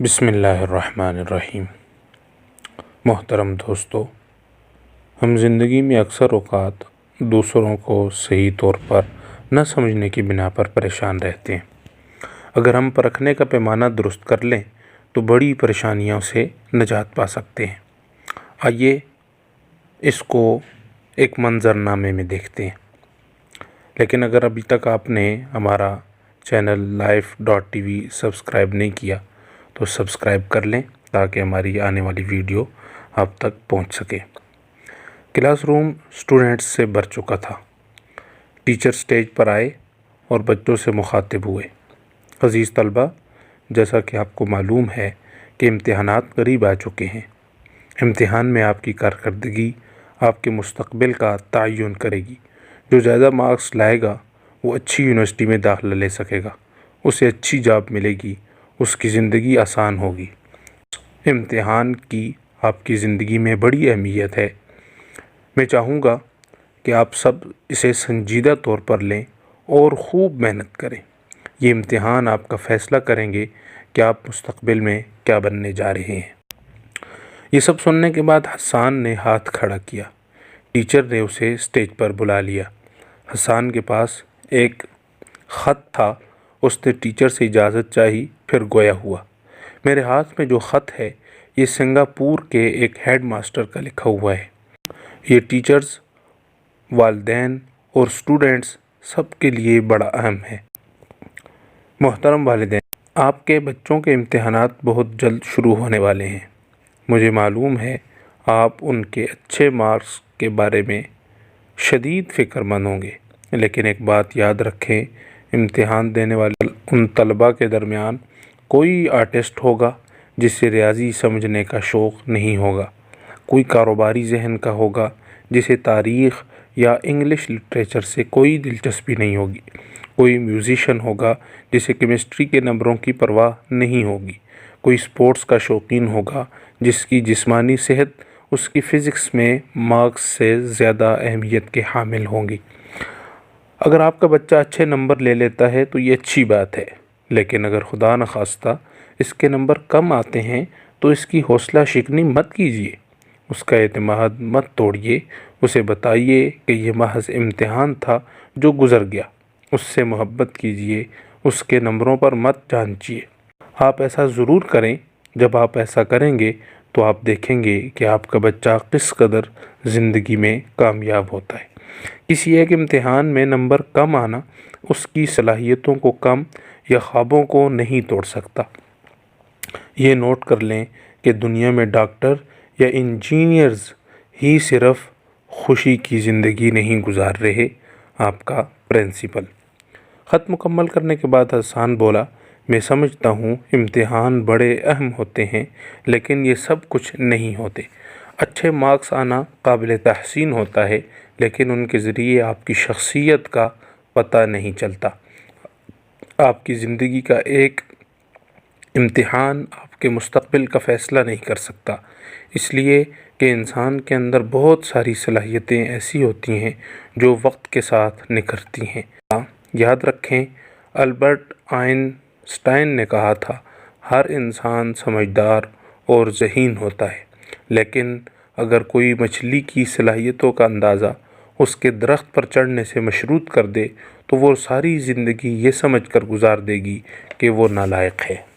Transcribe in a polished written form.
بسم اللہ الرحمن الرحیم۔ محترم دوستو، ہم زندگی میں اکثر اوقات دوسروں کو صحیح طور پر نہ سمجھنے کی بنا پر پریشان رہتے ہیں۔ اگر ہم پرکھنے کا پیمانہ درست کر لیں تو بڑی پریشانیوں سے نجات پا سکتے ہیں۔ آئیے اس کو ایک منظرنامے میں دیکھتے ہیں۔ لیکن اگر ابھی تک آپ نے ہمارا چینل life.tv سبسکرائب نہیں کیا تو سبسکرائب کر لیں تاکہ ہماری آنے والی ویڈیو آپ تک پہنچ سکے۔ کلاس روم سٹوڈنٹس سے بھر چکا تھا۔ ٹیچر سٹیج پر آئے اور بچوں سے مخاطب ہوئے۔ عزیز طلبہ، جیسا کہ آپ کو معلوم ہے کہ امتحانات قریب آ چکے ہیں۔ امتحان میں آپ کی کارکردگی آپ کے مستقبل کا تعین کرے گی۔ جو زیادہ مارکس لائے گا وہ اچھی یونیورسٹی میں داخلہ لے سکے گا، اسے اچھی جاب ملے گی، اس کی زندگی آسان ہوگی۔ امتحان کی آپ کی زندگی میں بڑی اہمیت ہے۔ میں چاہوں گا کہ آپ سب اسے سنجیدہ طور پر لیں اور خوب محنت کریں۔ یہ امتحان آپ کا فیصلہ کریں گے کہ آپ مستقبل میں کیا بننے جا رہے ہیں۔ یہ سب سننے کے بعد حسان نے ہاتھ کھڑا کیا۔ ٹیچر نے اسے اسٹیج پر بلا لیا۔ حسان کے پاس ایک خط تھا۔ اس نے ٹیچر سے اجازت چاہی، پھر گویا ہوا۔ میرے ہاتھ میں جو خط ہے یہ سنگاپور کے ایک ہیڈ ماسٹر کا لکھا ہوا ہے۔ یہ ٹیچرز، والدین اور سٹوڈنٹس سب کے لیے بڑا اہم ہے۔ محترم والدین، آپ کے بچوں کے امتحانات بہت جلد شروع ہونے والے ہیں۔ مجھے معلوم ہے آپ ان کے اچھے مارکس کے بارے میں شدید فکر مند ہوں گے، لیکن ایک بات یاد رکھیں، امتحان دینے والے ان طلباء کے درمیان کوئی آرٹسٹ ہوگا جسے ریاضی سمجھنے کا شوق نہیں ہوگا، کوئی کاروباری ذہن کا ہوگا جسے تاریخ یا انگلش لٹریچر سے کوئی دلچسپی نہیں ہوگی، کوئی میوزیشین ہوگا جسے کیمسٹری کے نمبروں کی پرواہ نہیں ہوگی، کوئی اسپورٹس کا شوقین ہوگا جس کی جسمانی صحت اس کی فزکس میں مارکس سے زیادہ اہمیت کے حامل ہوں گی۔ اگر آپ کا بچہ اچھے نمبر لے لیتا ہے تو یہ اچھی بات ہے، لیکن اگر خدا نخواستہ اس کے نمبر کم آتے ہیں تو اس کی حوصلہ شکنی مت کیجیے، اس کا اعتماد مت توڑیے، اسے بتائیے کہ یہ محض امتحان تھا جو گزر گیا۔ اس سے محبت کیجیے، اس کے نمبروں پر مت جانچیے۔ آپ ایسا ضرور کریں۔ جب آپ ایسا کریں گے تو آپ دیکھیں گے کہ آپ کا بچہ کس قدر زندگی میں کامیاب ہوتا ہے۔ کسی ایک امتحان میں نمبر کم آنا اس کی صلاحیتوں کو کم یا خوابوں کو نہیں توڑ سکتا۔ یہ نوٹ کر لیں کہ دنیا میں ڈاکٹر یا انجینئرز ہی صرف خوشی کی زندگی نہیں گزار رہے۔ آپ کا پرنسپل۔ خط مکمل کرنے کے بعد حسان بولا، میں سمجھتا ہوں امتحان بڑے اہم ہوتے ہیں، لیکن یہ سب کچھ نہیں ہوتے۔ اچھے مارکس آنا قابل تحسین ہوتا ہے، لیکن ان کے ذریعے آپ کی شخصیت کا پتہ نہیں چلتا۔ آپ کی زندگی کا ایک امتحان آپ کے مستقبل کا فیصلہ نہیں کر سکتا، اس لیے کہ انسان کے اندر بہت ساری صلاحیتیں ایسی ہوتی ہیں جو وقت کے ساتھ نکھرتی ہیں۔ یاد رکھیں، البرٹ آئنسٹائن نے کہا تھا، ہر انسان سمجھدار اور ذہین ہوتا ہے، لیکن اگر کوئی مچھلی کی صلاحیتوں کا اندازہ اس کے درخت پر چڑھنے سے مشروط کر دے تو وہ ساری زندگی یہ سمجھ کر گزار دے گی کہ وہ نالائق ہے۔